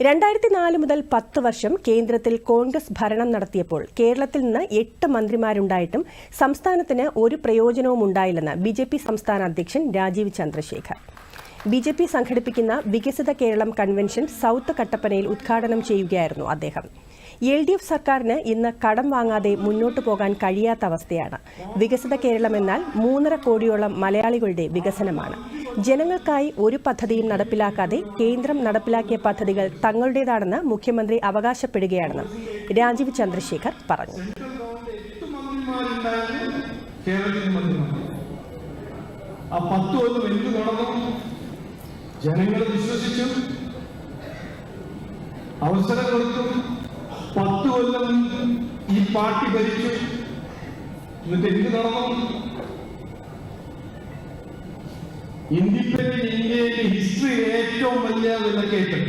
2004 മുതൽ 10 വർഷം കേന്ദ്രത്തിൽ കോൺഗ്രസ് ഭരണം നടത്തിയപ്പോൾ കേരളത്തിൽ നിന്ന് 8 മന്ത്രിമാരുണ്ടായിട്ടും സംസ്ഥാനത്തിന് ഒരു പ്രയോജനവും ഉണ്ടായില്ലെന്ന് ബിജെപി സംസ്ഥാന അധ്യക്ഷൻ രാജീവ് ചന്ദ്രശേഖർ. ബിജെപി സംഘടിപ്പിക്കുന്ന വികസിത കേരളം കൺവെൻഷൻ സൗത്ത് കട്ടപ്പനയിൽ ഉദ്ഘാടനം ചെയ്യുകയായിരുന്നു അദ്ദേഹം. LDF സർക്കാരിന് ഇന്ന് കടം വാങ്ങാതെ മുന്നോട്ടു പോകാൻ കഴിയാത്ത അവസ്ഥയാണ്. വികസിത കേരളം എന്നാൽ 3.5 കോടിയോളം മലയാളികളുടെ വികസനമാണ്. ജനങ്ങൾക്കായി ഒരു പദ്ധതിയും നടപ്പിലാക്കാതെ കേന്ദ്രം നടപ്പിലാക്കിയ പദ്ധതികൾ തങ്ങളുടേതാണെന്ന് മുഖ്യമന്ത്രി അവകാശപ്പെടുകയാണെന്നും രാജീവ് ചന്ദ്രശേഖർ പറഞ്ഞു. ജനങ്ങളെ വിശ്വസിച്ചും അവസരം കൊടുത്തും 10 കൊല്ലം ഈ പാർട്ടി ഭരിച്ചു. എന്നിട്ട് എന്ത് നടന്നു? ഇൻഡിപെൻഡന്റ് ഇന്ത്യയിലെ ഹിസ്റ്ററി ഏറ്റവും വലിയ വിലക്കയറ്റം.